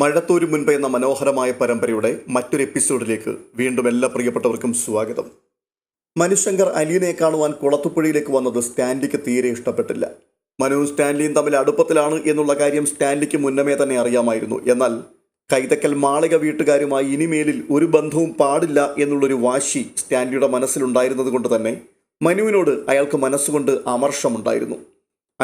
മഴത്തോരു മുൻപ് എന്ന മനോഹരമായ പരമ്പരയുടെ മറ്റൊരു എപ്പിസോഡിലേക്ക് വീണ്ടും എല്ലാ പ്രിയപ്പെട്ടവർക്കും സ്വാഗതം. മനുശങ്കർ അലീനയെ കാണുവാൻ കുളത്തുപുഴയിലേക്ക് വന്നത് സ്റ്റാൻലിക്ക് തീരെ ഇഷ്ടപ്പെട്ടില്ല. മനുവും സ്റ്റാൻലിയും തമ്മിൽ അടുപ്പത്തിലാണ് എന്നുള്ള കാര്യം സ്റ്റാൻലിക്ക് മുന്നമേ തന്നെ അറിയാമായിരുന്നു. എന്നാൽ കൈതക്കൽ മാളിക വീട്ടുകാരുമായി ഇനിമേലിൽ ഒരു ബന്ധവും പാടില്ല എന്നുള്ളൊരു വാശി സ്റ്റാൻലിയുടെ മനസ്സിലുണ്ടായിരുന്നത് കൊണ്ട് തന്നെ മനുവിനോട് അയാൾക്ക് മനസ്സുകൊണ്ട് അമർഷമുണ്ടായിരുന്നു.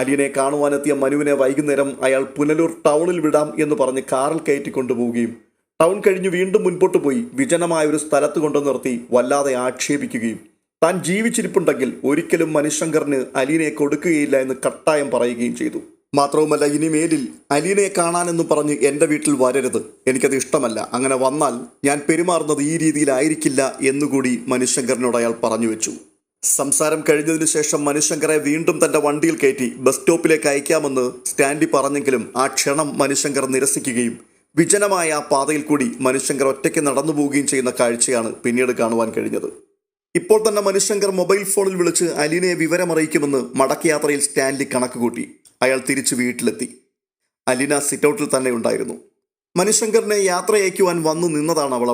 അലീനയെ കാണുവാനെത്തിയ മനുവിനെ വൈകുന്നേരം അയാൾ പുനലൂർ ടൗണിൽ വിടാം എന്ന് പറഞ്ഞ് കാറിൽ കയറ്റിക്കൊണ്ടുപോവുകയും ടൗൺ കഴിഞ്ഞ് വീണ്ടും മുൻപോട്ട് പോയി വിജനമായ ഒരു സ്ഥലത്ത് കൊണ്ടു നിർത്തി വല്ലാതെ ആക്ഷേപിക്കുകയും താൻ ജീവിച്ചിരിപ്പുണ്ടെങ്കിൽ ഒരിക്കലും മനുശങ്കറിന് അലീനയെ കൊടുക്കുകയില്ല എന്ന് കട്ടായം പറയുകയും ചെയ്തു. മാത്രവുമല്ല, ഇനിമേലിൽ അലീനയെ കാണാനെന്ന് പറഞ്ഞ് എൻ്റെ വീട്ടിൽ വരരുത്, എനിക്കത് ഇഷ്ടമല്ല, അങ്ങനെ വന്നാൽ ഞാൻ പെരുമാറുന്നത് ഈ രീതിയിലായിരിക്കില്ല എന്നുകൂടി മനുശങ്കറിനോട് അയാൾ പറഞ്ഞു വെച്ചു. സംസാരം കഴിഞ്ഞതിനു ശേഷം മനുശങ്കറെ വീണ്ടും തന്റെ വണ്ടിയിൽ കയറ്റി ബസ് സ്റ്റോപ്പിലേക്ക് അയക്കാമെന്ന് സ്റ്റാൻലി പറഞ്ഞെങ്കിലും ആ ക്ഷണം മനുശങ്കർ നിരസിക്കുകയും വിജനമായ ആ പാതയിൽ കൂടി മനുശങ്കർ ഒറ്റയ്ക്ക് നടന്നു പോവുകയും ചെയ്യുന്ന കാഴ്ചയാണ് പിന്നീട് കാണുവാൻ കഴിഞ്ഞത്. ഇപ്പോൾ തന്നെ മനുശങ്കർ മൊബൈൽ ഫോണിൽ വിളിച്ച് അലീനയെ വിവരമറിയിക്കുമെന്ന് മടക്കയാത്രയിൽ സ്റ്റാൻലി കണക്കുകൂട്ടി. അയാൾ തിരിച്ചു വീട്ടിലെത്തി. അലീന സിറ്റൗട്ടിൽ തന്നെ ഉണ്ടായിരുന്നു. മനുശങ്കറിനെ യാത്ര അയക്കുവാൻ വന്നു നിന്നതാണ് അവൾ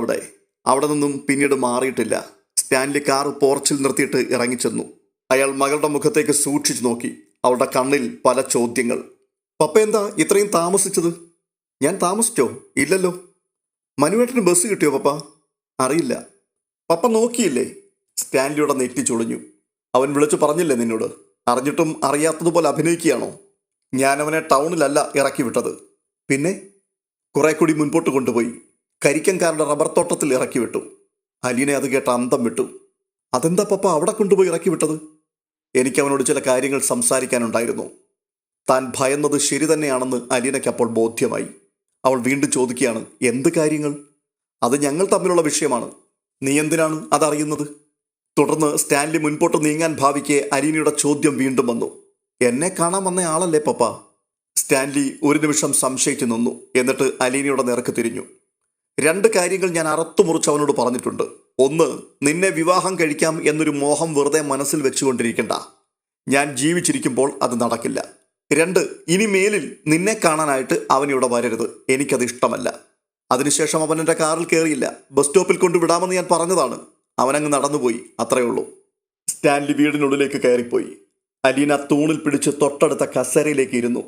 അവിടെ നിന്നും പിന്നീട് മാറിയിട്ടില്ല. സ്റ്റാൻലി കാർ പോർച്ചിൽ നിർത്തിയിട്ട് ഇറങ്ങിച്ചെന്നു. അയാൾ മകളുടെ മുഖത്തേക്ക് സൂക്ഷിച്ചു നോക്കി. അവളുടെ കണ്ണിൽ പല ചോദ്യങ്ങൾ. പപ്പ എന്താ ഇത്രയും താമസിച്ചത്? ഞാൻ താമസിച്ചോ? ഇല്ലല്ലോ. മനുവേട്ടന് ബസ് കിട്ടിയോ പപ്പ? അറിയില്ല. പപ്പ നോക്കിയില്ലേ? സ്റ്റാൻലിയുടെ നെറ്റി ചുളിഞ്ഞു. അവൻ വിളിച്ചു പറഞ്ഞില്ലേ നിന്നോട്? അറിഞ്ഞിട്ടും അറിയാത്തതുപോലെ അഭിനയിക്കുകയാണോ? ഞാനവനെ ടൗണിലല്ല ഇറക്കി വിട്ടത്. പിന്നെ കുറെ കൂടി മുൻപോട്ട് കൊണ്ടുപോയി കരിക്കൻകാരുടെ റബ്ബർ തോട്ടത്തിൽ ഇറക്കി വിട്ടു. അലീനെ അത് കേട്ട അന്തം വിട്ടു. അതെന്താ പപ്പ അവിടെ കൊണ്ടുപോയി ഇറക്കി വിട്ടത്? എനിക്ക് അവനോട് ചില കാര്യങ്ങൾ സംസാരിക്കാനുണ്ടായിരുന്നു. താൻ ഭയന്നത് ശരി തന്നെയാണെന്ന് അലീനയ്ക്ക് അപ്പോൾ ബോധ്യമായി. അവൾ വീണ്ടും ചോദിക്കുകയാണ്, എന്ത് കാര്യങ്ങൾ? അത് ഞങ്ങൾ തമ്മിലുള്ള വിഷയമാണ്. നീ എന്തിനാണ് അതറിയുന്നത്? തുടർന്ന് സ്റ്റാൻലി മുൻപോട്ട് നീങ്ങാൻ ഭാവിക്കെ അലീനയുടെ ചോദ്യം വീണ്ടും വന്നു. എന്നെ കാണാൻ വന്ന ആളല്ലേ പപ്പ? സ്റ്റാൻലി ഒരു നിമിഷം സംശയിച്ചു നിന്നു. എന്നിട്ട് അലീനയുടെ നേർക്ക് തിരിഞ്ഞു. രണ്ട് കാര്യങ്ങൾ ഞാൻ അറുത്തുമുറിച്ച് അവനോട് പറഞ്ഞിട്ടുണ്ട്. ഒന്ന്, നിന്നെ വിവാഹം കഴിക്കാം എന്നൊരു മോഹം വെറുതെ മനസ്സിൽ വെച്ചുകൊണ്ടിരിക്കണ്ട. ഞാൻ ജീവിച്ചിരിക്കുമ്പോൾ അത് നടക്കില്ല. രണ്ട്, ഇനി മേലിൽ നിന്നെ കാണാനായിട്ട് അവനിവിടെ വരരുത്, എനിക്കത് ഇഷ്ടമല്ല. അതിനുശേഷം അവൻ എൻ്റെ കാറിൽ കയറിയില്ല. ബസ് സ്റ്റോപ്പിൽ കൊണ്ടുവിടാമെന്ന് ഞാൻ പറഞ്ഞതാണ്. അവനങ്ങ് നടന്നുപോയി, അത്രയേ ഉള്ളൂ. സ്റ്റാൻലി വീടിനുള്ളിലേക്ക് കയറിപ്പോയി. അലീന തൂണിൽ പിടിച്ച് തൊട്ടടുത്ത കസേരയിലേക്ക് ഇരുന്നു.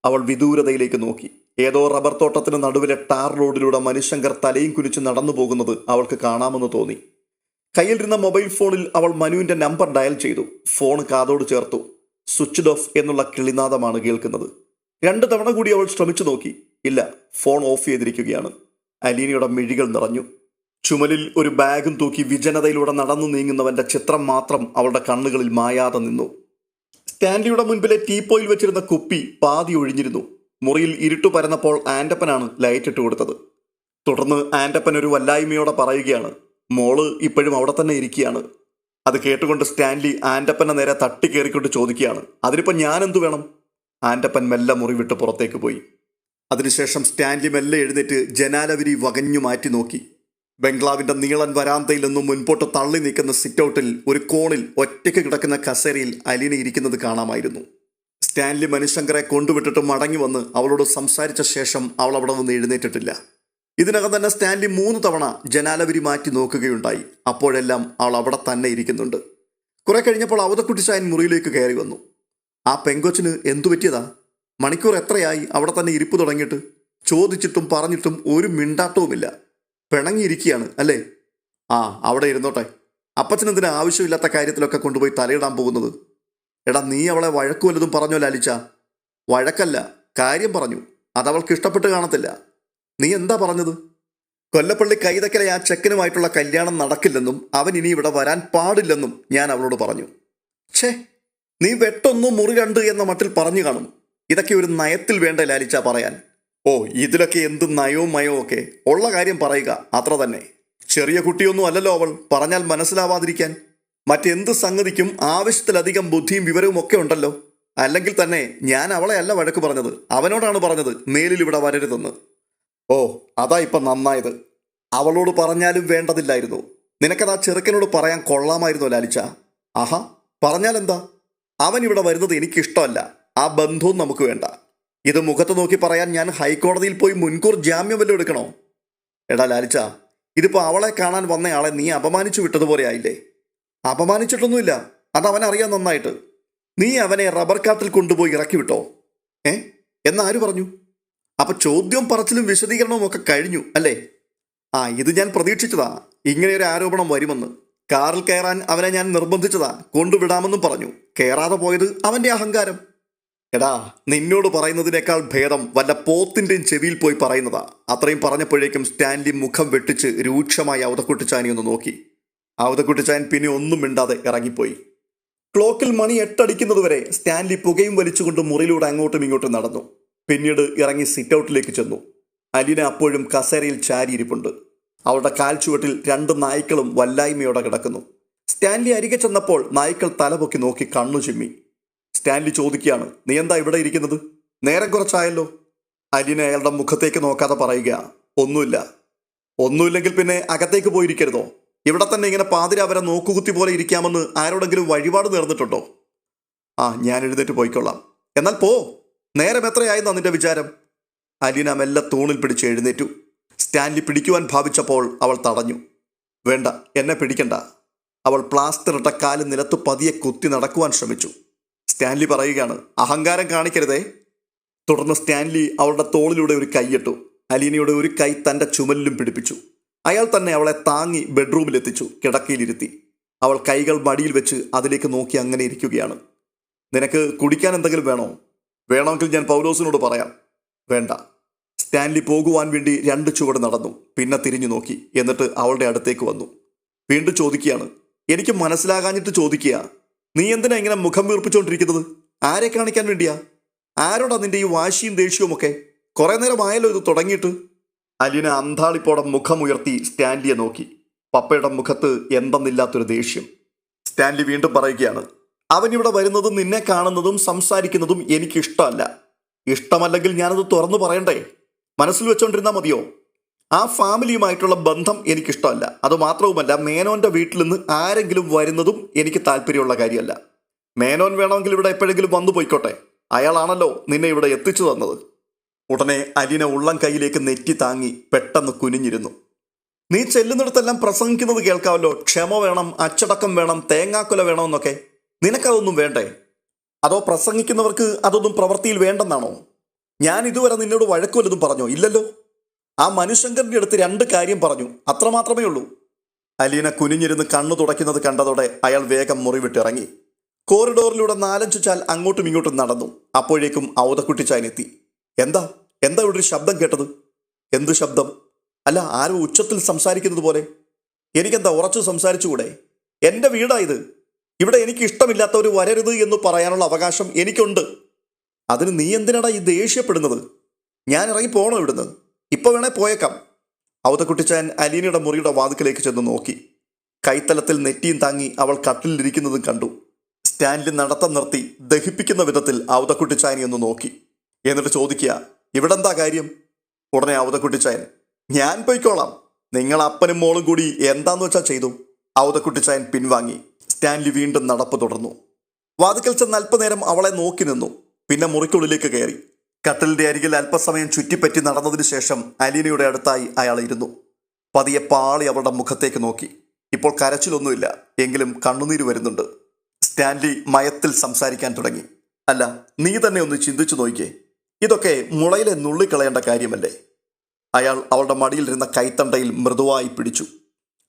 അവൾ വിദൂരതയിലേക്ക് നോക്കി. ഏതോ റബ്ബർ തോട്ടത്തിന് നടുവിലെ ടാർ റോഡിലൂടെ മനുശങ്കർ തലയും കുനിച്ച് നടന്നു പോകുന്നത് അവൾക്ക് കാണാമെന്ന് തോന്നി. കയ്യിലിരുന്ന മൊബൈൽ ഫോണിൽ അവൾ മനുവിൻ്റെ നമ്പർ ഡയൽ ചെയ്തു. ഫോൺ കാതോട് ചേർത്തു. സ്വിച്ച്ഡ് ഓഫ് എന്നുള്ള കിളിനാദമാണ് കേൾക്കുന്നത്. 2 തവണ കൂടി അവൾ ശ്രമിച്ചു നോക്കി. ഇല്ല, ഫോൺ ഓഫ് ചെയ്തിരിക്കുകയാണ്. അലീനയുടെ മിഴികൾ നിറഞ്ഞു. ചുമലിൽ ഒരു ബാഗും തൂക്കി വിജനതയിലൂടെ നടന്നു നീങ്ങുന്നവന്റെ ചിത്രം മാത്രം അവളുടെ കണ്ണുകളിൽ മായാതെ നിന്നു. സ്റ്റാൻലിയുടെ മുൻപിലെ ടീപ്പോയിൽ വെച്ചിരുന്ന കുപ്പി പാതി ഒഴിഞ്ഞിരുന്നു. മുറിയിൽ ഇരുട്ടു പരന്നപ്പോൾ ആൻറ്റപ്പനാണ് ലൈറ്റ് ഇട്ട് കൊടുത്തത്. തുടർന്ന് ആൻറ്റപ്പൻ ഒരു വല്ലായ്മയോടെ പറയുകയാണ്, മോള് ഇപ്പോഴും അവിടെ തന്നെ ഇരിക്കുകയാണ്. അത് കേട്ടുകൊണ്ട് സ്റ്റാൻലി ആൻറ്റപ്പനെ നേരെ തട്ടിക്കേറിക്കൊണ്ട് ചോദിക്കുകയാണ്, അതിനിപ്പോൾ ഞാനെന്തു വേണം? ആൻറ്റപ്പൻ മെല്ലെ മുറി വിട്ട് പുറത്തേക്ക് പോയി. അതിനുശേഷം സ്റ്റാൻലി മെല്ലെ എഴുന്നേറ്റ് ജനാലവിരി വകഞ്ഞു മാറ്റി നോക്കി. ബംഗ്ലാവിൻ്റെ നീളൻ വരാന്തയിൽ നിന്നും മുൻപോട്ട് തള്ളി നീക്കുന്ന സിറ്റൗട്ടിൽ ഒരു കോണിൽ ഒറ്റയ്ക്ക് കിടക്കുന്ന കസേരയിൽ അലീന ഇരിക്കുന്നത് കാണാമായിരുന്നു. സ്റ്റാൻലി മനുശങ്കറെ കൊണ്ടുവിട്ടിട്ട് മടങ്ങി വന്ന് അവളോട് സംസാരിച്ച ശേഷം അവൾ അവിടെ നിന്ന് എഴുന്നേറ്റിട്ടില്ല. ഇതിനകം തന്നെ സ്റ്റാൻലി 3 തവണ ജനാലവിരി മാറ്റി നോക്കുകയുണ്ടായി. അപ്പോഴെല്ലാം അവൾ അവിടെ തന്നെ ഇരിക്കുന്നുണ്ട്. കുറെ കഴിഞ്ഞപ്പോൾ അവതക്കുട്ടിച്ചായൻ മുറിയിലേക്ക് കയറി വന്നു. ആ പെങ്കൊച്ചിന് എന്തു പറ്റിയതാ? മണിക്കൂർ എത്രയായി അവിടെ തന്നെ ഇരിപ്പ് തുടങ്ങിയിട്ട്? ചോദിച്ചിട്ടും പറഞ്ഞിട്ടും ഒരു മിണ്ടാട്ടവുമില്ല. പിണങ്ങിയിരിക്കുകയാണ് അല്ലേ? ആ, അവിടെ ഇരുന്നോട്ടെ. അപ്പച്ചനെന്തിനാ ആവശ്യമില്ലാത്ത കാര്യത്തിലൊക്കെ കൊണ്ടുപോയി തലയിടാൻ പോകുന്നത്? എടാ, നീ അവളെ വഴക്കു വല്ലതും പറഞ്ഞോ ലാലിച്ച? വഴക്കല്ല, കാര്യം പറഞ്ഞു. അതവൾക്ക് ഇഷ്ടപ്പെട്ട് കാണത്തില്ല. നീ എന്താ പറഞ്ഞത്? കൊല്ലപ്പള്ളി കൈതക്കലെ ആ ചെക്കനുമായിട്ടുള്ള കല്യാണം നടക്കില്ലെന്നും അവൻ ഇനി ഇവിടെ വരാൻ പാടില്ലെന്നും ഞാൻ അവളോട് പറഞ്ഞു. ഛേ, നീ വെട്ടൊന്നും മുറി 2 എന്ന മട്ടിൽ പറഞ്ഞു കാണും. ഇതൊക്കെ ഒരു നയത്തിൽ വേണ്ട ലാലിച്ച പറയാൻ. ഓ, ഇതിലൊക്കെ എന്ത് നയവും മയവും ഒക്കെ. ഉള്ള കാര്യം പറയുക, അത്ര തന്നെ. ചെറിയ കുട്ടിയൊന്നും അല്ലല്ലോ അവൾ, പറഞ്ഞാൽ മനസ്സിലാവാതിരിക്കാൻ. മറ്റെന്ത് സംഗതിക്കും ആവശ്യത്തിലധികം ബുദ്ധിയും വിവരവും ഒക്കെ ഉണ്ടല്ലോ. അല്ലെങ്കിൽ തന്നെ ഞാൻ അവളെ അല്ല വഴക്ക് പറഞ്ഞത്, അവനോടാണ് പറഞ്ഞത് മേലിൽ ഇവിടെ വരരുതെന്ന്. ഓ, അതാ ഇപ്പം നന്നായത്. അവളോട് പറഞ്ഞാലും വേണ്ടതില്ലായിരുന്നു. നിനക്കത് ആ ചെറുക്കനോട് പറയാൻ കൊള്ളാമായിരുന്നോ ലാലിച്ച? ആഹാ, പറഞ്ഞാലെന്താ? അവൻ ഇവിടെ വരുന്നത് എനിക്കിഷ്ടമല്ല. ആ ബന്ധവും നമുക്ക് വേണ്ട. ഇത് മുഖത്ത് നോക്കി പറയാൻ ഞാൻ ഹൈക്കോടതിയിൽ പോയി മുൻകൂർ ജാമ്യം വല്ലതും എടുക്കണോ? എടാ ലാലിച്ച, ഇതിപ്പോ അവളെ കാണാൻ വന്നയാളെ നീ അപമാനിച്ചു വിട്ടതുപോലെ ആയില്ലേ? അപമാനിച്ചിട്ടൊന്നുമില്ല, അതവനറിയാൻ നന്നായിട്ട്. നീ അവനെ റബ്ബർ കാട്ടിൽ കൊണ്ടുപോയി ഇറക്കി വിട്ടോ? എന്നാര് പറഞ്ഞു? അപ്പൊ ചോദ്യം പറച്ചിലും വിശദീകരണവും ഒക്കെ കഴിഞ്ഞു അല്ലേ? ഇത് ഞാൻ പ്രതീക്ഷിച്ചതാ, ഇങ്ങനെയൊരു ആരോപണം വരുമെന്ന്. കാറിൽ കയറാൻ അവനെ ഞാൻ നിർബന്ധിച്ചതാ, കൊണ്ടുവിടാമെന്നും പറഞ്ഞു. കയറാതെ പോയത് അവന്റെ അഹങ്കാരം. എടാ, നിന്നോട് പറയുന്നതിനേക്കാൾ ഭേദം വല്ല പോത്തിന്റെയും ചെവിയിൽ പോയി പറയുന്നതാ. അത്രയും പറഞ്ഞപ്പോഴേക്കും സ്റ്റാൻലി മുഖം വെട്ടിച്ച് രൂക്ഷമായി അവതക്കുട്ടിച്ചാനി ഒന്ന് നോക്കി. അവതക്കുട്ടിച്ചാൻ പിന്നെ ഒന്നും മിണ്ടാതെ ഇറങ്ങിപ്പോയി. ക്ലോക്കിൽ മണി 8 അടിക്കുന്നതുവരെ സ്റ്റാൻലി പുകയും വലിച്ചുകൊണ്ട് മുറിയിലൂടെ അങ്ങോട്ടും ഇങ്ങോട്ടും നടന്നു. പിന്നീട് ഇറങ്ങി സിറ്റ് ഔട്ടിലേക്ക് ചെന്നു. അലീന അപ്പോഴും കസേരയിൽ ചാരിയിരിപ്പുണ്ട്. അവളുടെ കാൽച്ചുവട്ടിൽ 2 നായ്ക്കളും വല്ലായ്മയോടെ കിടക്കുന്നു. സ്റ്റാൻലി അരികെ ചെന്നപ്പോൾ നായ്ക്കൾ തലപൊക്കി നോക്കി കണ്ണു ചിമ്മി. സ്റ്റാൻലി ചോദിക്കുകയാണ്, നീ എന്താ ഇവിടെ ഇരിക്കുന്നത്? നേരം കുറച്ചായല്ലോ. അലീന അയാളുടെ മുഖത്തേക്ക് നോക്കാതെ പറയുക, ഒന്നുമില്ല. ഒന്നുമില്ലെങ്കിൽ പിന്നെ അകത്തേക്ക് പോയിരിക്കരുതോ? ഇവിടെ തന്നെ ഇങ്ങനെ പാതിരാവരെ നോക്കുകുത്തി പോലെ ഇരിക്കാമെന്ന് ആരോടെങ്കിലും വഴിപാട് നേർന്നിട്ടുണ്ടോ? ഞാൻ എഴുന്നേറ്റ് പോയിക്കൊള്ളാം. എന്നാൽ പോ, നേരം എത്രയായെന്നാ നിന്റെ വിചാരം? അലീന മെല്ലെ തൂണിൽ പിടിച്ച് എഴുന്നേറ്റു. സ്റ്റാൻലി പിടിക്കുവാൻ ഭാവിച്ചപ്പോൾ അവൾ തടഞ്ഞു. വേണ്ട, എന്നെ പിടിക്കണ്ട. അവൾ പ്ലാസ്റ്റർ ഇട്ട കാല് നിലത്ത് പതിയെ കുത്തി നടക്കുവാൻ ശ്രമിച്ചു. സ്റ്റാൻലി പറയുകയാണ്, അഹങ്കാരം കാണിക്കരുതേ. തുടർന്ന് സ്റ്റാൻലി അവളുടെ തോളിലൂടെ ഒരു കൈയിട്ടു. അലീനയുടെ ഒരു കൈ തൻ്റെ ചുമലിലും പിടിപ്പിച്ചു. അയാൾ തന്നെ അവളെ താങ്ങി ബെഡ്റൂമിലെത്തിച്ചു. കിടക്കയിലിരുത്തി. അവൾ കൈകൾ മടിയിൽ വെച്ച് അതിലേക്ക് നോക്കി അങ്ങനെ ഇരിക്കുകയാണ്. നിനക്ക് കുടിക്കാൻ എന്തെങ്കിലും വേണോ? വേണമെങ്കിൽ ഞാൻ പൗലോസിനോട് പറയാം. വേണ്ട. സ്റ്റാൻലി പോകുവാൻ വേണ്ടി 2 ചുവട് നടന്നു. പിന്നെ തിരിഞ്ഞു നോക്കി. എന്നിട്ട് അവളുടെ അടുത്തേക്ക് വന്നു. വീണ്ടും ചോദിക്കുകയാണ്, എനിക്ക് മനസ്സിലാകാഞ്ഞിട്ട് ചോദിക്കുക, നീ എന്തിനാ ഇങ്ങനെ മുഖം വീർപ്പിച്ചുകൊണ്ടിരിക്കുന്നത്? ആരെ കാണിക്കാൻ വേണ്ടിയാ? ആരോടാ നിന്റെ ഈ വാശിയും ദേഷ്യവും ഒക്കെ? കുറെ നേരമായല്ലോ ഇത് തുടങ്ങിയിട്ട്. അലീന അന്താളിപ്പോടെ മുഖമുയർത്തി സ്റ്റാൻലിയെ നോക്കി. പപ്പയുടെ മുഖത്ത് എന്തെന്നില്ലാത്തൊരു ദേഷ്യം. സ്റ്റാൻലി വീണ്ടും പറയുകയാണ്, അവനിവിടെ വരുന്നതും നിന്നെ കാണുന്നതും സംസാരിക്കുന്നതും എനിക്കിഷ്ടമല്ല. ഇഷ്ടമല്ലെങ്കിൽ ഞാനത് തുറന്നു പറയണ്ടേ? മനസ്സിൽ വെച്ചോണ്ടിരുന്നാൽ മതിയോ? ആ ഫാമിലിയുമായിട്ടുള്ള ബന്ധം എനിക്കിഷ്ടമല്ല. അതുമാത്രവുമല്ല, മേനോന്റെ വീട്ടിൽ നിന്ന് ആരെങ്കിലും വരുന്നതും എനിക്ക് താല്പര്യമുള്ള കാര്യമല്ല. മേനോൻ വേണമെങ്കിൽ ഇവിടെ എപ്പോഴെങ്കിലും വന്നു പോയിക്കോട്ടെ. അയാളാണല്ലോ നിന്നെ ഇവിടെ എത്തിച്ചു തന്നത്. ഉടനെ അലീന ഉള്ളം കൈയിലേക്ക് നെറ്റി താങ്ങി പെട്ടെന്ന് കുനിഞ്ഞിരുന്നു. നീ ചെല്ലുന്നിടത്തെല്ലാം പ്രസംഗിക്കുന്നത് കേൾക്കാമല്ലോ. ക്ഷമ വേണം, അച്ചടക്കം വേണം, തേങ്ങാക്കൊല വേണമെന്നൊക്കെ. നിനക്കതൊന്നും വേണ്ടേ? അതോ പ്രസംഗിക്കുന്നവർക്ക് അതൊന്നും പ്രവൃത്തിയിൽ വേണ്ടെന്നാണോ? ഞാൻ ഇതുവരെ നിന്നോട് വഴക്കുവല്ലതും പറഞ്ഞോ? ഇല്ലല്ലോ. ആ മനുശങ്കറിന്റെ അടുത്ത് 2 കാര്യം പറഞ്ഞു, അത്രമാത്രമേ ഉള്ളൂ. അലീന കുനിഞ്ഞിരുന്ന് കണ്ണു തുടയ്ക്കുന്നത് കണ്ടതോടെ അയാൾ വേഗം മുറി വിട്ടിറങ്ങി. കോറിഡോറിലൂടെ 4-5 ചാൽ അങ്ങോട്ടും ഇങ്ങോട്ടും നടന്നു. അപ്പോഴേക്കും ഔതക്കുട്ടിച്ചായനെത്തി. എന്താ ഇവിടെ ഒരു ശബ്ദം കേട്ടത്? എന്ത് ശബ്ദം? അല്ല, ആരോ ഉച്ചത്തിൽ സംസാരിക്കുന്നത് പോലെ. എനിക്കെന്താ ഉറച്ചു സംസാരിച്ചുകൂടെ? എൻ്റെ വീടാ ഇത്. ഇവിടെ എനിക്ക് ഇഷ്ടമില്ലാത്തവർ വരരുത് എന്ന് പറയാനുള്ള അവകാശം എനിക്കുണ്ട്. അതിന് നീ എന്തിനാടാ ഈ ദേഷ്യപ്പെടുന്നത്? ഞാൻ ഇറങ്ങി പോകണോ ഇവിടുന്ന്? ഇപ്പോൾ വേണേ പോയേക്കാം. ഔതക്കുട്ടിച്ചാൻ അലീനയുടെ മുറിയുടെ വാതിക്കലേക്ക് ചെന്ന് നോക്കി. കൈത്തലത്തിൽ നെറ്റിയും താങ്ങി അവൾ കട്ടിലിരിക്കുന്നതും കണ്ടു. സ്റ്റാൻലി നടത്തം നിർത്തി ദഹിപ്പിക്കുന്ന വിധത്തിൽ ഔതക്കുട്ടിച്ചായനെ ഒന്ന് നോക്കി. എന്നിട്ട് ചോദിക്കുക, ഇവിടെന്താ കാര്യം? ഉടനെ ഔതക്കുട്ടിച്ചായൻ, ഞാൻ പോയിക്കോളാം. നിങ്ങൾ അപ്പനും മോളും കൂടി എന്താന്ന് വെച്ചാൽ ചെയ്തു. ഔതക്കുട്ടിച്ചായൻ പിൻവാങ്ങി. സ്റ്റാൻലി വീണ്ടും നടപ്പ് തുടർന്നു. വാതിക്കൽ ചെന്ന് അല്പനേരം അവളെ നോക്കി നിന്നു. പിന്നെ മുറിക്കുള്ളിലേക്ക് കയറി. കട്ടിലിന്റെ അരികിൽ അല്പസമയം ചുറ്റിപ്പറ്റി നടന്നതിന് ശേഷം അലീനയുടെ അടുത്തായി അയാൾ ഇരുന്നു. പതിയെ പാളി അവളുടെ മുഖത്തേക്ക് നോക്കി. ഇപ്പോൾ കരച്ചിലൊന്നുമില്ല, എങ്കിലും കണ്ണുനീര് വരുന്നുണ്ട്. സ്റ്റാൻലി മയത്തിൽ സംസാരിക്കാൻ തുടങ്ങി. അല്ല, നീ തന്നെ ഒന്ന് ചിന്തിച്ചു നോക്കിയേ. ഇതൊക്കെ മുളയിലെ നുള്ളിക്കളയേണ്ട കാര്യമല്ലേ? അയാൾ അവളുടെ മടിയിലിരുന്ന കൈത്തണ്ടയിൽ മൃദുവായി പിടിച്ചു.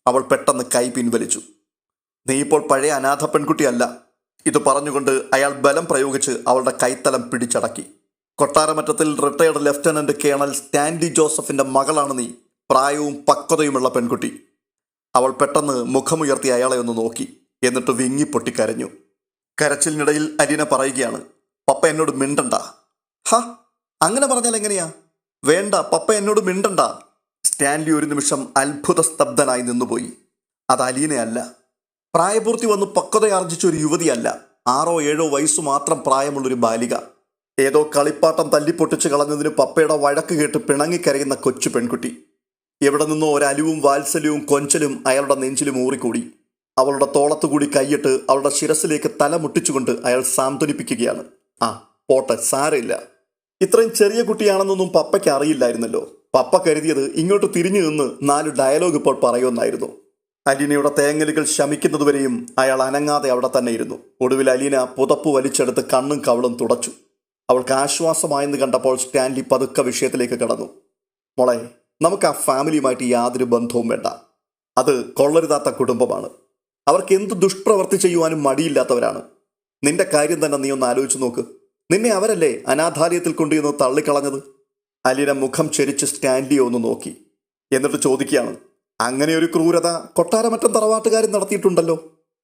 അവൾ പെട്ടെന്ന് കൈ പിൻവലിച്ചു. നീ ഇപ്പോൾ പഴയ അനാഥ പെൺകുട്ടിയല്ല. ഇത് പറഞ്ഞുകൊണ്ട് അയാൾ ബലം പ്രയോഗിച്ച് അവളുടെ കൈത്തലം പിടിച്ചടക്കി. കൊട്ടാരമറ്റത്തിൽ റിട്ടയർഡ് ലഫ്റ്റനന്റ് കേണൽ സ്റ്റാൻലി ജോസഫിന്റെ മകളാണ് നീ. പ്രായവും പക്വതയുമുള്ള പെൺകുട്ടി. അവൾ പെട്ടെന്ന് മുഖമുയർത്തി അയാളെ ഒന്ന് നോക്കി. എന്നിട്ട് വിങ്ങിപ്പൊട്ടിക്കരഞ്ഞു. കരച്ചിലിനിടയിൽ അലീന പറയുകയാണ്, പപ്പ എന്നോട് മിണ്ടണ്ട. അങ്ങനെ പറഞ്ഞാൽ എങ്ങനെയാ? വേണ്ട, പപ്പ എന്നോട് മിണ്ടണ്ട. സ്റ്റാൻലി ഒരു നിമിഷം അത്ഭുത സ്തബ്ധനായി നിന്നുപോയി. അത് അലീനയല്ല. പ്രായപൂർത്തി വന്ന് പക്വതയാർജിച്ച ഒരു യുവതിയല്ല. 6-7 വയസ്സു മാത്രം പ്രായമുള്ളൊരു ബാലിക. ഏതോ കളിപ്പാട്ടം തല്ലിപ്പൊട്ടിച്ച് കളഞ്ഞതിന് പപ്പയുടെ വഴക്ക് കേട്ട് പിണങ്ങിക്കരയുന്ന കൊച്ചു പെൺകുട്ടി. എവിടെ നിന്നോ ഒരലിവും വാത്സല്യവും കൊഞ്ചലും അയാളുടെ നെഞ്ചിലും ഊറിക്കൂടി. അവളുടെ തോളത്തുകൂടി കൈയിട്ട് അവളുടെ ശിരസിലേക്ക് തല മുട്ടിച്ചുകൊണ്ട് അയാൾ സാന്ത്വനിപ്പിക്കുകയാണ്. പോട്ടെ, സാരമില്ല. ഇത്രയും ചെറിയ കുട്ടിയാണെന്നൊന്നും പപ്പയ്ക്ക് അറിയില്ലായിരുന്നല്ലോ. പപ്പ കരുതിയത് ഇങ്ങോട്ട് തിരിഞ്ഞു നിന്ന് 4 ഡയലോഗ് ഇപ്പോൾ പറയുമെന്നായിരുന്നു. അലീനയുടെ തേങ്ങലുകൾ ശമിക്കുന്നതുവരെയും അയാൾ അനങ്ങാതെ അവിടെ തന്നെ ഇരുന്നു. ഒടുവിൽ അലീന പുതപ്പ് വലിച്ചെടുത്ത് കണ്ണും കവളും തുടച്ചു. അവൾക്ക് ആശ്വാസമായെന്ന് കണ്ടപ്പോൾ സ്റ്റാൻലി പതുക്കെ വിഷയത്തിലേക്ക് കടന്നു. മോളെ, നമുക്ക് ആ ഫാമിലിയുമായിട്ട് യാതൊരു ബന്ധവും വേണ്ട. അത് കൊള്ളരുതാത്ത കുടുംബമാണ്. അവർക്ക് എന്ത് ദുഷ്പ്രവൃത്തി ചെയ്യുവാനും മടിയില്ലാത്തവരാണ്. നിന്റെ കാര്യം തന്നെ നീ ഒന്ന് ആലോചിച്ച് നോക്ക്. നിന്നെ അവരല്ലേ അനാഥാലയത്തിൽ കൊണ്ടുവന്ന് തള്ളിക്കളഞ്ഞത്? അലീന മുഖം ചെരിച്ച് സ്റ്റാൻലിയെ ഒന്ന് നോക്കി. എന്നിട്ട് ചോദിക്കുകയാണ്, അങ്ങനെ ഒരു ക്രൂരത കൊട്ടാരമറ്റം തറവാട്ടുകാരൻ നടത്തിയിട്ടുണ്ടല്ലോ.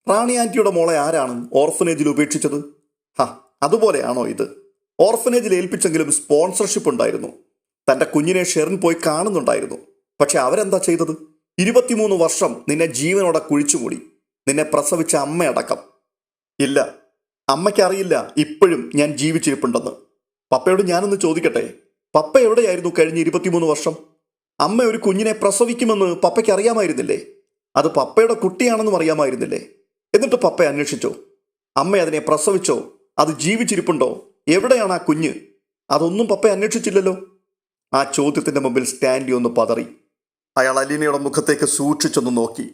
റാണി ആൻറ്റിയുടെ മോളെ ആരാണ് ഓർഫനേജിൽ ഉപേക്ഷിച്ചത്? അതുപോലെയാണോ ഇത്? ഓർഫനേജിൽ ഏൽപ്പിച്ചെങ്കിലും സ്പോൺസർഷിപ്പ് ഉണ്ടായിരുന്നു. തൻ്റെ കുഞ്ഞിനെ ഷെറിൻ പോയി കാണുന്നുണ്ടായിരുന്നു. പക്ഷെ അവരെന്താ ചെയ്തത്? 23 വർഷം നിന്നെ ജീവനോടെ കുഴിച്ചുമൂടി, നിന്നെ പ്രസവിച്ച അമ്മയടക്കം. ഇല്ല, അമ്മയ്ക്കറിയില്ല ഇപ്പോഴും ഞാൻ ജീവിച്ചിരിപ്പുണ്ടെന്ന്. പപ്പയോട് ഞാനൊന്ന് ചോദിക്കട്ടെ, പപ്പ എവിടെയായിരുന്നു കഴിഞ്ഞ 23 വർഷം? അമ്മ ഒരു കുഞ്ഞിനെ പ്രസവിക്കുമെന്ന് പപ്പയ്ക്ക് അറിയാമായിരുന്നില്ലേ? അത് പപ്പയുടെ കുട്ടിയാണെന്നും അറിയാമായിരുന്നില്ലേ? എന്നിട്ട് പപ്പ അന്വേഷിച്ചോ? അമ്മ അതിനെ പ്രസവിച്ചോ? അത് ജീവിച്ചിരിപ്പുണ്ടോ? എവിടെയാണ് ആ കുഞ്ഞ്? അതൊന്നും പപ്പ അന്വേഷിച്ചില്ലല്ലോ. ആ ചോദ്യത്തിൻ്റെ മുമ്പിൽ സ്റ്റാൻലി ഒന്ന് പതറി. അയാൾ അലീനയുടെ മുഖത്തേക്ക് സൂക്ഷിച്ചൊന്ന് നോക്കി.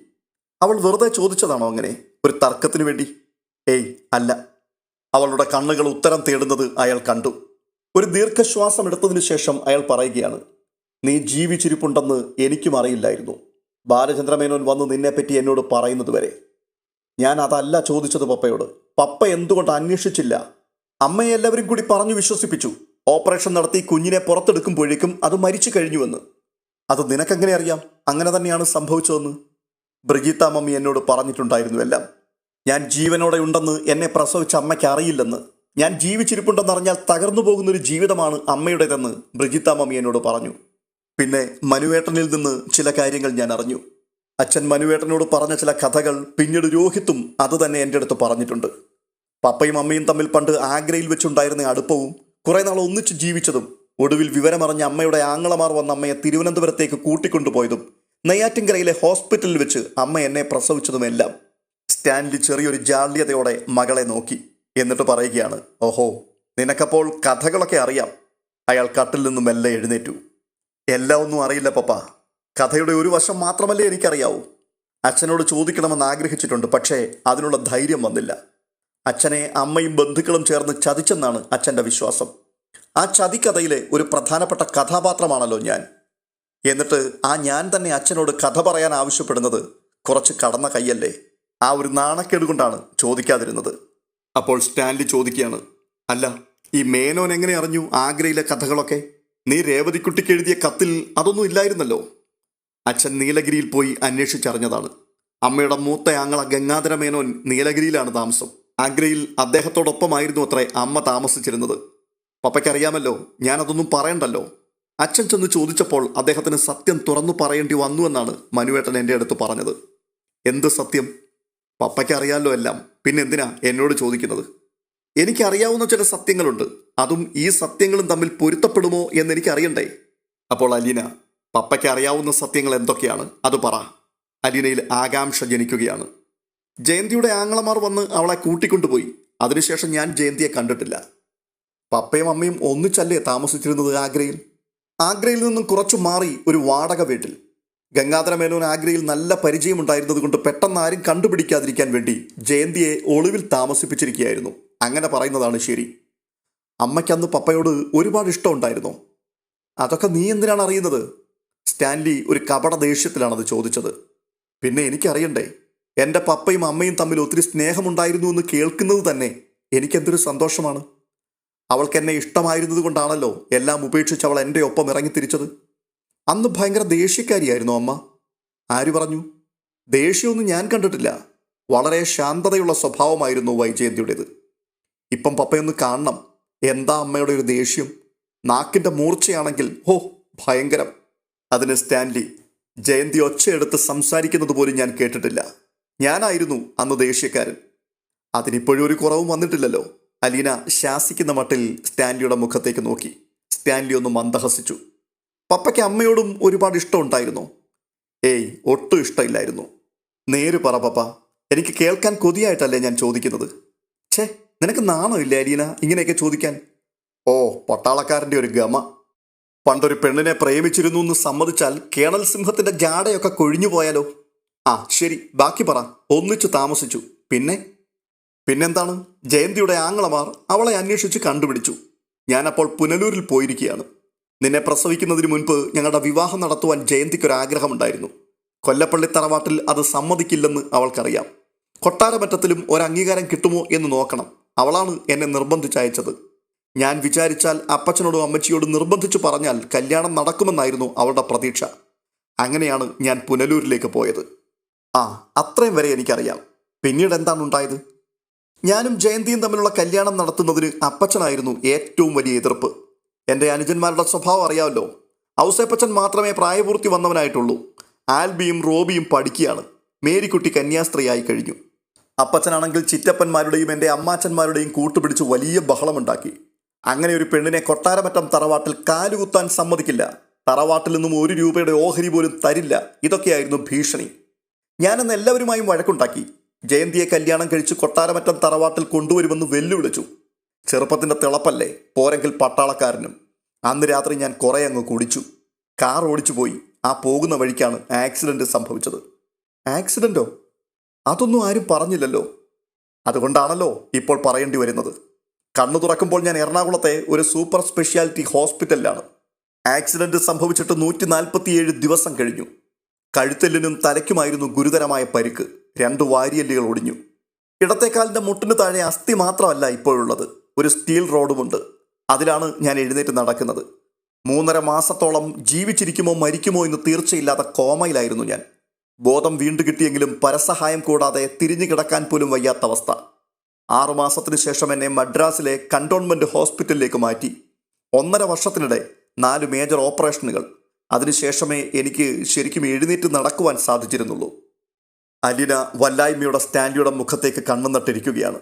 അവൾ വെറുതെ ചോദിച്ചതാണോ അങ്ങനെ, ഒരു തർക്കത്തിന് വേണ്ടി? ഏയ് അല്ല. അവളുടെ കണ്ണുകൾ ഉത്തരം തേടുന്നത് അയാൾ കണ്ടു. ഒരു ദീർഘശ്വാസം എടുത്തതിനു ശേഷം അയാൾ പറയുകയാണ്, നീ ജീവിച്ചിരിപ്പുണ്ടെന്ന് എനിക്കും അറിയില്ലായിരുന്നു. ബാലചന്ദ്രമേനോൻ വന്ന് നിന്നെപ്പറ്റി എന്നോട് പറയുന്നത് വരെ. ഞാൻ അതല്ല ചോദിച്ചത് പപ്പയോട്. പപ്പ എന്തുകൊണ്ട് അന്വേഷിച്ചില്ല? അമ്മയെ എല്ലാവരും കൂടി പറഞ്ഞു വിശ്വസിപ്പിച്ചു. ഓപ്പറേഷൻ നടത്തി കുഞ്ഞിനെ പുറത്തെടുക്കുമ്പോഴേക്കും അത് മരിച്ചു കഴിഞ്ഞുവെന്ന്. അത് നിനക്കെങ്ങനെ അറിയാം അങ്ങനെ തന്നെയാണ് സംഭവിച്ചതെന്ന്? ബ്രിജിത്ത മമ്മി എന്നോട് പറഞ്ഞിട്ടുണ്ടായിരുന്നു എല്ലാം. ഞാൻ ജീവനോടെ ഉണ്ടെന്ന് എന്നെ പ്രസവിച്ച അമ്മയ്ക്ക് അറിയില്ലെന്ന്. ഞാൻ ജീവിച്ചിരിപ്പുണ്ടെന്നറിഞ്ഞാൽ തകർന്നു പോകുന്നൊരു ജീവിതമാണ് അമ്മയുടേതെന്ന് ബ്രിജിത്ത മമ്മി എന്നോട് പറഞ്ഞു. പിന്നെ മനുവേട്ടനിൽ നിന്ന് ചില കാര്യങ്ങൾ ഞാൻ അറിഞ്ഞു. അച്ഛൻ മനുവേട്ടനോട് പറഞ്ഞ ചില കഥകൾ പിന്നീട് രോഹിത്തും അതുതന്നെ എൻ്റെ അടുത്ത് പറഞ്ഞിട്ടുണ്ട്. പപ്പയും അമ്മയും തമ്മിൽ പണ്ട് ആഗ്രയിൽ വെച്ചുണ്ടായിരുന്ന അടുപ്പവും കുറെ നാൾ ഒന്നിച്ച് ജീവിച്ചതും ഒടുവിൽ വിവരമറിഞ്ഞ അമ്മയുടെ ആങ്ങളമാർ വന്ന അമ്മയെ തിരുവനന്തപുരത്തേക്ക് കൂട്ടിക്കൊണ്ടുപോയതും നെയ്യാറ്റിൻകരയിലെ ഹോസ്പിറ്റലിൽ വെച്ച് അമ്മ എന്നെ പ്രസവിച്ചതുമെല്ലാം. സ്റ്റാൻലി ചെറിയൊരു ജാള്യതയോടെ മകളെ നോക്കി. എന്നിട്ട് പറയുകയാണ്, ഓഹോ, നിനക്കപ്പോൾ കഥകളൊക്കെ അറിയാം. അയാൾ കട്ടിൽ നിന്നും മെല്ലെ എഴുന്നേറ്റു. എല്ലാം ഒന്നും അറിയില്ല പപ്പ. കഥയുടെ ഒരു വശം മാത്രമല്ലേ എനിക്കറിയാവൂ. അച്ഛനോട് ചോദിക്കണമെന്ന് ആഗ്രഹിച്ചിട്ടുണ്ട്, പക്ഷേ അതിനുള്ള ധൈര്യം വന്നില്ല. അച്ഛനെ അമ്മയും ബന്ധുക്കളും ചേർന്ന് ചതിച്ചെന്നാണ് അച്ഛൻ്റെ വിശ്വാസം. ആ ചതിക്കഥയിലെ ഒരു പ്രധാനപ്പെട്ട കഥാപാത്രമാണല്ലോ ഞാൻ. എന്നിട്ട് ആ ഞാൻ തന്നെ അച്ഛനോട് കഥ പറയാൻ ആവശ്യപ്പെടുന്നത് കുറച്ച് കടന്ന കൈയല്ലേ? ആ ഒരു നാണക്കേട് കൊണ്ടാണ് ചോദിക്കാതിരുന്നത്. അപ്പോൾ സ്റ്റാൻലി ചോദിക്കുകയാണ്, അല്ല, ഈ മേനോൻ എങ്ങനെ അറിഞ്ഞു ആഗ്രയിലെ കഥകളൊക്കെ? നീ രേവതിക്കുട്ടിക്ക് എഴുതിയ കത്തിൽ അതൊന്നും ഇല്ലായിരുന്നല്ലോ. അച്ഛൻ നീലഗിരിയിൽ പോയി അന്വേഷിച്ചറിഞ്ഞതാണ്. അമ്മയുടെ മൂത്ത ആങ്ങള ഗംഗാധര മേനോൻ നീലഗിരിയിലാണ് താമസം. ആഗ്രയിൽ അദ്ദേഹത്തോടൊപ്പമായിരുന്നു അത്രേ അമ്മ താമസിച്ചിരുന്നത്. പപ്പയ്ക്കറിയാമല്ലോ, ഞാനതൊന്നും പറയണ്ടല്ലോ. അച്ഛൻ ചെന്ന് ചോദിച്ചപ്പോൾ അദ്ദേഹത്തിന് സത്യം തുറന്നു പറയേണ്ടി വന്നുവെന്നാണ് മനുവേട്ടൻ എൻ്റെ അടുത്ത് പറഞ്ഞത്. എന്ത് സത്യം? പപ്പയ്ക്കറിയാമല്ലോ എല്ലാം, പിന്നെന്തിനാ എന്നോട് ചോദിക്കുന്നത്? എനിക്കറിയാവുന്ന ചില സത്യങ്ങളുണ്ട്. അതും ഈ സത്യങ്ങളും തമ്മിൽ പൊരുത്തപ്പെടുമോ എന്നെനിക്കറിയണ്ടേ? അപ്പോൾ അലീന, പപ്പയ്ക്ക് അറിയാവുന്ന സത്യങ്ങൾ എന്തൊക്കെയാണ് അത് പറ. അലീനയിൽ ആകാംക്ഷ ജനിക്കുകയാണ്. ജയന്തിയുടെ ആങ്ങളമാർ വന്ന് അവളെ കൂട്ടിക്കൊണ്ടുപോയി. അതിനുശേഷം ഞാൻ ജയന്തിയെ കണ്ടിട്ടില്ല. പപ്പയും അമ്മയും ഒന്നിച്ചല്ലേ താമസിച്ചിരുന്നത് ആഗ്രയിൽ? ആഗ്രയിൽ നിന്നും കുറച്ചു മാറി ഒരു വാടക വീട്ടിൽ. ഗംഗാധര മേനോൻ ആഗ്രയിൽ നല്ല പരിചയമുണ്ടായിരുന്നത് കൊണ്ട് പെട്ടെന്ന് ആരും കണ്ടുപിടിക്കാതിരിക്കാൻ വേണ്ടി ജയന്തിയെ ഒളിവിൽ താമസിപ്പിച്ചിരിക്കുകയായിരുന്നു. അങ്ങനെ പറയുന്നതാണ് ശരി. അമ്മയ്ക്കന്ന് പപ്പയോട് ഒരുപാട് ഇഷ്ടമുണ്ടായിരുന്നു. അതൊക്കെ നീ എന്തിനാണ് അറിയുന്നത്? സ്റ്റാൻലി ഒരു കപട ദേഷ്യത്തിലാണത് ചോദിച്ചത്. പിന്നെ എനിക്കറിയണ്ടേ? എൻ്റെ പപ്പയും അമ്മയും തമ്മിൽ ഒത്തിരി സ്നേഹമുണ്ടായിരുന്നു എന്ന് കേൾക്കുന്നത് തന്നെ എനിക്കെന്തൊരു സന്തോഷമാണ്. അവൾക്ക് എന്നെ ഇഷ്ടമായിരുന്നത് കൊണ്ടാണല്ലോ എല്ലാം ഉപേക്ഷിച്ച് അവൾ എൻ്റെ ഒപ്പം ഇറങ്ങിത്തിരിച്ചത്. അന്ന് ഭയങ്കര ദേഷ്യക്കാരിയായിരുന്നു അമ്മ. ആര് പറഞ്ഞു? ദേഷ്യമൊന്നും ഞാൻ കണ്ടിട്ടില്ല. വളരെ ശാന്തതയുള്ള സ്വഭാവമായിരുന്നു വൈജയന്തിയുടേത്. ഇപ്പം പപ്പയൊന്ന് കാണണം. എന്താ അമ്മയുടെ ഒരു ദേഷ്യം! നാക്കിൻ്റെ മൂർച്ചയാണെങ്കിൽ ഹോ ഭയങ്കരം. അതിന് സ്റ്റാൻലി, ജയന്തി ഒച്ചയെടുത്ത് സംസാരിക്കുന്നത് പോലും ഞാൻ കേട്ടിട്ടില്ല. ഞാനായിരുന്നു അന്ന് ദേഷ്യക്കാരൻ. അതിനിപ്പോഴും ഒരു കുറവും വന്നിട്ടില്ലല്ലോ. അലീന ശാസിക്കുന്ന മട്ടിൽ സ്റ്റാൻലിയുടെ മുഖത്തേക്ക് നോക്കി. സ്റ്റാൻലി ഒന്ന് മന്ദഹസിച്ചു. പപ്പയ്ക്ക് അമ്മയോടും ഒരുപാട് ഇഷ്ടമുണ്ടായിരുന്നോ? ഏയ്, ഒട്ടും ഇഷ്ടമില്ലായിരുന്നു. നേര് പറ പപ്പ, എനിക്ക് കേൾക്കാൻ കൊതിയായിട്ടല്ലേ ഞാൻ ചോദിക്കുന്നത്. ഛേ, നിനക്ക് നാണമില്ലേ അലീന ഇങ്ങനെയൊക്കെ ചോദിക്കാൻ? ഓ, പട്ടാളക്കാരൻ്റെ ഒരു ഗമ. പണ്ടൊരു പെണ്ണിനെ പ്രേമിച്ചിരുന്നു എന്ന് സമ്മതിച്ചാൽ കേണൽ സിംഹത്തിന്റെ ജാടയൊക്കെ കൊഴിഞ്ഞു പോയാലോ? ആ ശരി, ബാക്കി പറ. ഒന്നിച്ചു താമസിച്ചു. പിന്നെന്താണ്? ജയന്തിയുടെ ആങ്ങളമാർ അവളെ അന്വേഷിച്ച് കണ്ടുപിടിച്ചു. ഞാനപ്പോൾ പുനലൂരിൽ പോയിരിക്കുകയാണ്. നിന്നെ പ്രസവിക്കുന്നതിന് മുൻപ് ഞങ്ങളുടെ വിവാഹം നടത്തുവാൻ ജയന്തിക്കൊരാഗ്രഹമുണ്ടായിരുന്നു. കൊല്ലപ്പള്ളി തറവാട്ടിൽ അത് സമ്മതിക്കില്ലെന്ന് അവൾക്കറിയാം. കൊട്ടാരമറ്റത്തിലും ഒരംഗീകാരം കിട്ടുമോ എന്ന് നോക്കണം. അവളാണ് എന്നെ നിർബന്ധിച്ചയച്ചത്. ഞാൻ വിചാരിച്ചാൽ അപ്പച്ചനോടും അമ്മച്ചിയോടും നിർബന്ധിച്ചു പറഞ്ഞാൽ കല്യാണം നടക്കുമെന്നായിരുന്നു അവളുടെ പ്രതീക്ഷ. അങ്ങനെയാണ് ഞാൻ പുനലൂരിലേക്ക് പോയത്. ആ, അത്രയും വരെ എനിക്കറിയാം. പിന്നീട് എന്താണ് ഉണ്ടായത്? ഞാനും ജയന്തിയും തമ്മിലുള്ള കല്യാണം നടത്തുന്നതിന് അപ്പച്ചനായിരുന്നു ഏറ്റവും വലിയ എതിർപ്പ്. എൻ്റെ അനുജന്മാരുടെ സ്വഭാവം അറിയാമല്ലോ. ഔസേപ്പച്ചൻ മാത്രമേ പ്രായപൂർത്തി വന്നവനായിട്ടുള്ളൂ. ആൽബിയും റോബിയും പഠിക്കുകയാണ്. മേരിക്കുട്ടി കന്യാസ്ത്രീയായി കഴിഞ്ഞു. അപ്പച്ചനാണെങ്കിൽ ചിറ്റപ്പന്മാരുടെയും എൻ്റെ അമ്മാച്ചന്മാരുടെയും കൂട്ടുപിടിച്ച് വലിയ ബഹളമുണ്ടാക്കി. അങ്ങനെ ഒരു പെണ്ണിനെ കൊട്ടാരമറ്റം തറവാട്ടിൽ കാലുകുത്താൻ സമ്മതിക്കില്ല. തറവാട്ടിൽ നിന്നും 1 രൂപയുടെ ഓഹരി പോലും തരില്ല. ഇതൊക്കെയായിരുന്നു ഭീഷണി. ഞാനെന്ന് എല്ലാവരുമായും വഴക്കുണ്ടാക്കി. ജയന്തിയെ കല്യാണം കഴിച്ച് കൊട്ടാരമറ്റം തറവാട്ടിൽ കൊണ്ടുവരുമെന്ന് വെല്ലുവിളിച്ചു. ചെറുപ്പത്തിൻ്റെ തിളപ്പല്ലേ, പോരെങ്കിൽ പട്ടാളക്കാരനും. അന്ന് രാത്രി ഞാൻ കുറേ അങ്ങ് കുടിച്ചു. കാർ ഓടിച്ചു പോയി. ആ പോകുന്ന വഴിക്കാണ് ആക്സിഡൻറ്റ് സംഭവിച്ചത്. ആക്സിഡൻറ്റോ? അതൊന്നും ആരും പറഞ്ഞില്ലല്ലോ. അതുകൊണ്ടാണല്ലോ ഇപ്പോൾ പറയേണ്ടി വരുന്നത്. കണ്ണു തുറക്കുമ്പോൾ ഞാൻ എറണാകുളത്തെ ഒരു സൂപ്പർ സ്പെഷ്യാലിറ്റി ഹോസ്പിറ്റലിലാണ്. ആക്സിഡൻറ്റ് സംഭവിച്ചിട്ട് 147 ദിവസം കഴിഞ്ഞു. കഴുത്തെല്ലിനും തലയ്ക്കുമായിരുന്നു ഗുരുതരമായ പരിക്ക്. 2 വാരിയെല്ലുകൾ ഒടിഞ്ഞു. ഇടത്തേക്കാലിൻ്റെ മുട്ടിന് താഴെ അസ്ഥി മാത്രമല്ല ഇപ്പോഴുള്ളത്, ഒരു സ്റ്റീൽ റോഡുമുണ്ട്. അതിലാണ് ഞാൻ എഴുന്നേറ്റ് നടക്കുന്നത്. 3.5 മാസത്തോളം ജീവിച്ചിരിക്കുമോ മരിക്കുമോ എന്ന് തീർച്ചയില്ലാത്ത കോമയിലായിരുന്നു ഞാൻ. ബോധം വീണ്ടു കിട്ടിയെങ്കിലും പരസഹായം കൂടാതെ തിരിഞ്ഞു കിടക്കാൻ പോലും വയ്യാത്ത അവസ്ഥ. 6 മാസത്തിന് ശേഷം എന്നെ മദ്രാസിലെ കണ്ടോൺമെൻറ്റ് ഹോസ്പിറ്റലിലേക്ക് മാറ്റി. 1.5 വർഷത്തിനിടെ 4 മേജർ ഓപ്പറേഷനുകൾ. അതിനുശേഷമേ എനിക്ക് ശരിക്കും എഴുന്നേറ്റ് നടക്കുവാൻ സാധിച്ചിരുന്നുള്ളൂ. അലീന വല്ലായ്മയുടെ സ്റ്റാൻലിയുടെ മുഖത്തേക്ക് കണ്ണു നട്ടിരിക്കുകയാണ്.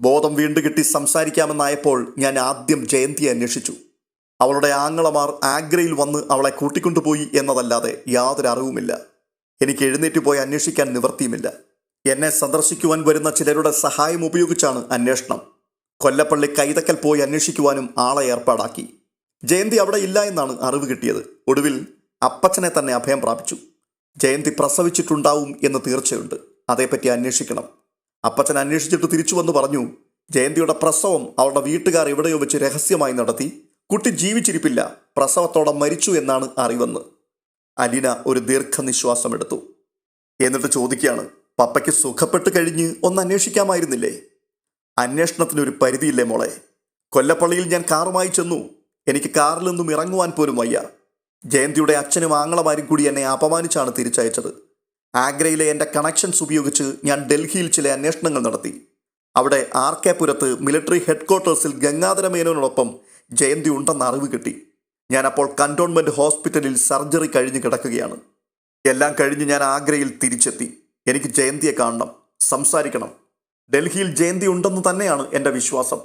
ബോധം വീണ്ടു കിട്ടി സംസാരിക്കാമെന്നായപ്പോൾ ഞാൻ ആദ്യം ജയന്തിയെ അന്വേഷിച്ചു. അവളുടെ ആങ്ങളമാർ ആഗ്രയിൽ വന്ന് അവളെ കൂട്ടിക്കൊണ്ടുപോയി എന്നതല്ലാതെ യാതൊരു അറിവുമില്ല. എനിക്ക് എഴുന്നേറ്റ് പോയി അന്വേഷിക്കാൻ നിവൃത്തിയുമില്ല. എന്നെ സന്ദർശിക്കുവാൻ വരുന്ന ചിലരുടെ സഹായം ഉപയോഗിച്ചാണ് അന്വേഷണം. കൊല്ലപ്പള്ളി കൈതക്കൽ പോയി അന്വേഷിക്കുവാനും ആളെ ഏർപ്പാടാക്കി. ജയന്തി അവിടെ ഇല്ല എന്നാണ് അറിവ് കിട്ടിയത്. ഒടുവിൽ അപ്പച്ചനെ തന്നെ അഭയം പ്രാപിച്ചു. ജയന്തി പ്രസവിച്ചിട്ടുണ്ടാവും എന്ന് തീർച്ചയുണ്ട്. അതേപ്പറ്റി അന്വേഷിക്കണം. അപ്പച്ചൻ അന്വേഷിച്ചിട്ട് തിരിച്ചു വന്ന് പറഞ്ഞു, ജയന്തിയുടെ പ്രസവം അവളുടെ വീട്ടുകാർ എവിടെയോ വെച്ച് രഹസ്യമായി നടത്തി. കുട്ടി ജീവിച്ചിരിപ്പില്ല, പ്രസവത്തോടെ മരിച്ചു എന്നാണ് അറിവെന്ന്. അലീന ഒരു ദീർഘനിശ്വാസം എടുത്തു. എന്നിട്ട് ചോദിക്കുകയാണ്, പപ്പയ്ക്ക് സുഖപ്പെട്ട് കഴിഞ്ഞ് ഒന്ന് അന്വേഷിക്കാമായിരുന്നില്ലേ? അന്വേഷണത്തിനൊരു പരിധിയില്ലേ മോളെ? കൊല്ലപ്പള്ളിയിൽ ഞാൻ കാറുമായി ചെന്നു. എനിക്ക് കാറിൽ നിന്നും ഇറങ്ങുവാൻ പോലും വയ്യ. ജയന്തിയുടെ അച്ഛനും ആങ്ങളമാരും കൂടി എന്നെ അപമാനിച്ചാണ് തിരിച്ചയച്ചത്. ആഗ്രയിലെ എൻ്റെ കണക്ഷൻസ് ഉപയോഗിച്ച് ഞാൻ ഡൽഹിയിൽ ചില അന്വേഷണങ്ങൾ നടത്തി. അവിടെ RK പുരത്ത് മിലിറ്ററി ഹെഡ്ക്വാർട്ടേഴ്സിൽ ഗംഗാധര മേനോനോടൊപ്പം ജയന്തി ഉണ്ടെന്ന് അറിവ് കിട്ടി. ഞാനപ്പോൾ കണ്ടോൺമെൻറ്റ് ഹോസ്പിറ്റലിൽ സർജറി കഴിഞ്ഞ് കിടക്കുകയാണ്. എല്ലാം കഴിഞ്ഞ് ഞാൻ ആഗ്രയിൽ തിരിച്ചെത്തി. എനിക്ക് ജയന്തിയെ കാണണം, സംസാരിക്കണം. ഡൽഹിയിൽ ജയന്തി ഉണ്ടെന്ന് തന്നെയാണ് എൻ്റെ വിശ്വാസം.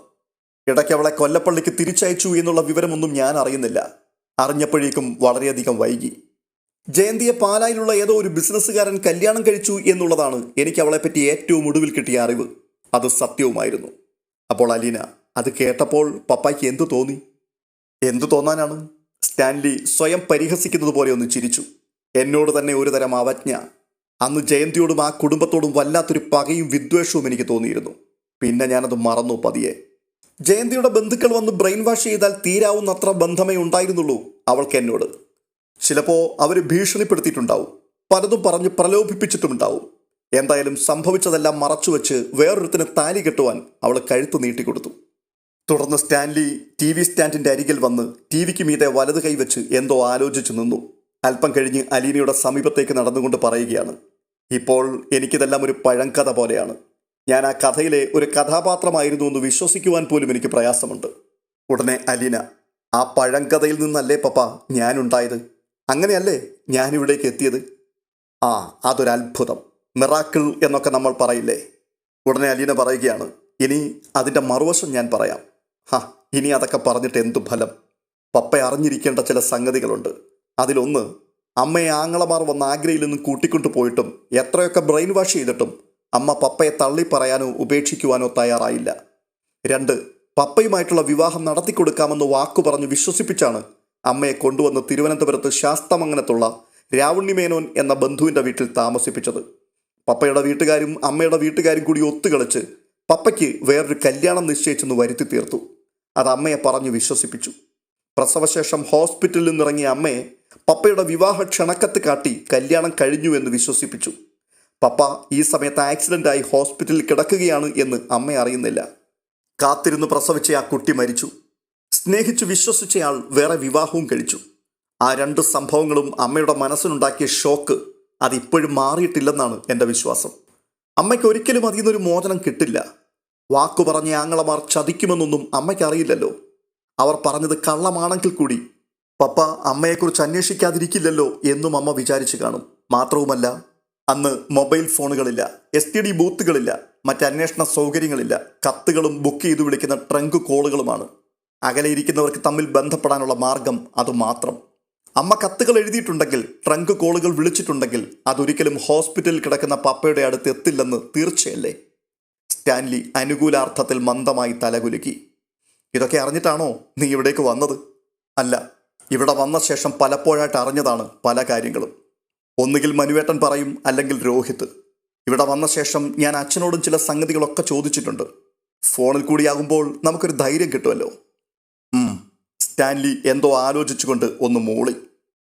ഇടയ്ക്ക് അവളെ കൊല്ലപ്പള്ളിക്ക് തിരിച്ചയച്ചു എന്നുള്ള വിവരമൊന്നും ഞാൻ അറിയുന്നില്ല. അറിഞ്ഞപ്പോഴേക്കും വളരെയധികം വൈകി. ജയന്തിയെ പാലായിലുള്ള ഏതോ ഒരു ബിസിനസ്സുകാരൻ കല്യാണം കഴിച്ചു എന്നുള്ളതാണ് എനിക്ക് അവളെപ്പറ്റി ഏറ്റവും ഒടുവിൽ കിട്ടിയ അറിവ്. അത് സത്യവുമായിരുന്നു. അപ്പോൾ അലീന, അത് കേട്ടപ്പോൾ പപ്പായ്ക്ക് എന്തു തോന്നി? എന്തു തോന്നാനാണ്? സ്റ്റാൻലി സ്വയം പരിഹസിക്കുന്നത് പോലെ ഒന്ന് ചിരിച്ചു. എന്നോട് തന്നെ ഒരു തരം അവജ്ഞ. അന്ന് ജയന്തിയോടും ആ കുടുംബത്തോടും വല്ലാത്തൊരു പകയും വിദ്വേഷവും എനിക്ക് തോന്നിയിരുന്നു. പിന്നെ ഞാനത് മറന്നു പതിയെ. ജയന്തിയുടെ ബന്ധുക്കൾ വന്ന് ബ്രെയിൻ വാഷ് ചെയ്താൽ തീരാവുന്നത്ര ബന്ധമേ ഉണ്ടായിരുന്നുള്ളൂ അവൾക്ക് എന്നോട്. ചിലപ്പോൾ അവർ ഭീഷണിപ്പെടുത്തിയിട്ടുണ്ടാവും, പലതും പറഞ്ഞ് പ്രലോഭിപ്പിച്ചിട്ടുമുണ്ടാവും. എന്തായാലും സംഭവിച്ചതെല്ലാം മറച്ചുവെച്ച് വേറൊരുത്തിന് താലി കെട്ടുവാൻ അവൾ കഴുത്ത് നീട്ടിക്കൊടുത്തു. തുടർന്ന് സ്റ്റാൻലി TV സ്റ്റാൻഡിൻ്റെ അരികിൽ വന്ന് TVക്ക് മീതെ വലത് കൈവച്ച് എന്തോ ആലോചിച്ചു നിന്നു. അല്പം കഴിഞ്ഞ് അലീനയുടെ സമീപത്തേക്ക് നടന്നുകൊണ്ട് പറയുകയാണ്, ഇപ്പോൾ എനിക്കിതെല്ലാം ഒരു പഴങ്കഥ പോലെയാണ്. ഞാൻ ആ കഥയിലെ ഒരു കഥാപാത്രമായിരുന്നു എന്ന് വിശ്വസിക്കുവാൻ പോലും എനിക്ക് പ്രയാസമുണ്ട്. ഉടനെ അലീന, ആ പഴങ്കഥയിൽ നിന്നല്ലേ പപ്പ ഞാനുണ്ടായത്? അങ്ങനെയല്ലേ ഞാനിവിടേക്ക് എത്തിയത്? ആ, അതൊരത്ഭുതം, മിറാക്കിൾ എന്നൊക്കെ നമ്മൾ പറയില്ലേ? ഉടനെ അലീന പറയുകയാണ്, ഇനി അതിൻ്റെ മറുവശം ഞാൻ പറയാം. ഇനി അതൊക്കെ പറഞ്ഞിട്ട് എന്തു ഫലം? പപ്പ അറിഞ്ഞിരിക്കേണ്ട ചില സംഗതികളുണ്ട്. അതിലൊന്ന്, അമ്മയെ ആങ്ങളമാർ വന്ന് ആഗ്രയിൽ നിന്നും കൂട്ടിക്കൊണ്ടു പോയിട്ടും എത്രയൊക്കെ ബ്രെയിൻ വാഷ് ചെയ്തിട്ടും അമ്മ പപ്പയെ തള്ളി പറയാനോ ഉപേക്ഷിക്കുവാനോ തയ്യാറായില്ല. 2, പപ്പയുമായിട്ടുള്ള വിവാഹം നടത്തിക്കൊടുക്കാമെന്ന് വാക്കു പറഞ്ഞു വിശ്വസിപ്പിച്ചാണ് അമ്മയെ കൊണ്ടുവന്ന് തിരുവനന്തപുരത്ത് ശാസ്തമംഗലത്തുള്ള രാവുണ്ണിമേനോൻ എന്ന ബന്ധുവിൻ്റെ വീട്ടിൽ താമസിപ്പിച്ചത്. പപ്പയുടെ വീട്ടുകാരും അമ്മയുടെ വീട്ടുകാരും കൂടി ഒത്തുകളിച്ച് പപ്പയ്ക്ക് വേറൊരു കല്യാണം നിശ്ചയിച്ചെന്ന് വരുത്തി തീർത്തു. അത് അമ്മയെ പറഞ്ഞു വിശ്വസിപ്പിച്ചു. പ്രസവശേഷം ഹോസ്പിറ്റലിൽ നിന്നിറങ്ങിയ അമ്മയെ പപ്പയുടെ വിവാഹ ക്ഷണക്കത്ത് കാട്ടി കല്യാണം കഴിഞ്ഞു എന്ന് വിശ്വസിപ്പിച്ചു. പപ്പ ഈ സമയത്ത് ആക്സിഡൻ്റായി ഹോസ്പിറ്റലിൽ കിടക്കുകയാണ് എന്ന് അമ്മ അറിയുന്നില്ല. കാത്തിരുന്ന് പ്രസവിച്ച ആ കുട്ടി മരിച്ചു. സ്നേഹിച്ചു വിശ്വസിച്ചയാൾ വേറെ വിവാഹവും കഴിച്ചു. ആ 2 സംഭവങ്ങളും അമ്മയുടെ മനസ്സിനുണ്ടാക്കിയ ഷോക്ക് അതിപ്പോഴും മാറിയിട്ടില്ലെന്നാണ് എൻ്റെ വിശ്വാസം. അമ്മയ്ക്ക് ഒരിക്കലും അതിൽ നിന്നൊരു മോചനം കിട്ടില്ല. വാക്കു പറഞ്ഞ ആങ്ങളമാർ ചതിക്കുമെന്നൊന്നും അമ്മയ്ക്കറിയില്ലല്ലോ. അവർ പറഞ്ഞത് കള്ളമാണെങ്കിൽ കൂടി പപ്പ അമ്മയെക്കുറിച്ച് അന്വേഷിക്കാതിരിക്കില്ലല്ലോ എന്നും അമ്മ വിചാരിച്ചു കാണും. മാത്രവുമല്ല, അന്ന് മൊബൈൽ ഫോണുകളില്ല, STD ബൂത്തുകളില്ല, മറ്റ് അന്വേഷണ സൗകര്യങ്ങളില്ല. കത്തുകളും ബുക്ക് ചെയ്തു വിളിക്കുന്ന ട്രങ്ക് കോളുകളുമാണ്. അകലെ ഇരിക്കുന്നവർക്ക് തമ്മിൽ ബന്ധപ്പെടാനുള്ള മാർഗം അതുമാത്രം. അമ്മ കത്തുകൾ എഴുതിയിട്ടുണ്ടെങ്കിൽ, ട്രങ്ക് കോളുകൾ വിളിച്ചിട്ടുണ്ടെങ്കിൽ അതൊരിക്കലും ഹോസ്പിറ്റലിൽ കിടക്കുന്ന പപ്പയുടെ അടുത്ത് എത്തില്ലെന്ന് തീർച്ചയല്ലേ? സ്റ്റാൻലി അനുകൂലാർത്ഥത്തിൽ മന്ദമായി തലകുലുക്കി. ഇതൊക്കെ അറിഞ്ഞിട്ടാണോ നീ ഇവിടേക്ക് വന്നത്? അല്ല, ഇവിടെ വന്ന ശേഷം പലപ്പോഴായിട്ട് അറിഞ്ഞതാണ് പല കാര്യങ്ങളും. ഒന്നുകിൽ മനുവേട്ടൻ പറയും, അല്ലെങ്കിൽ രോഹിത്. ഇവിടെ വന്ന ശേഷം ഞാൻ അച്ഛനോടും ചില സംഗതികളൊക്കെ ചോദിച്ചിട്ടുണ്ട്. ഫോണിൽ കൂടിയാകുമ്പോൾ നമുക്കൊരു ധൈര്യം കിട്ടുമല്ലോ. സ്റ്റാൻലി എന്തോ ആലോചിച്ചുകൊണ്ട് ഒന്ന് മൂളി.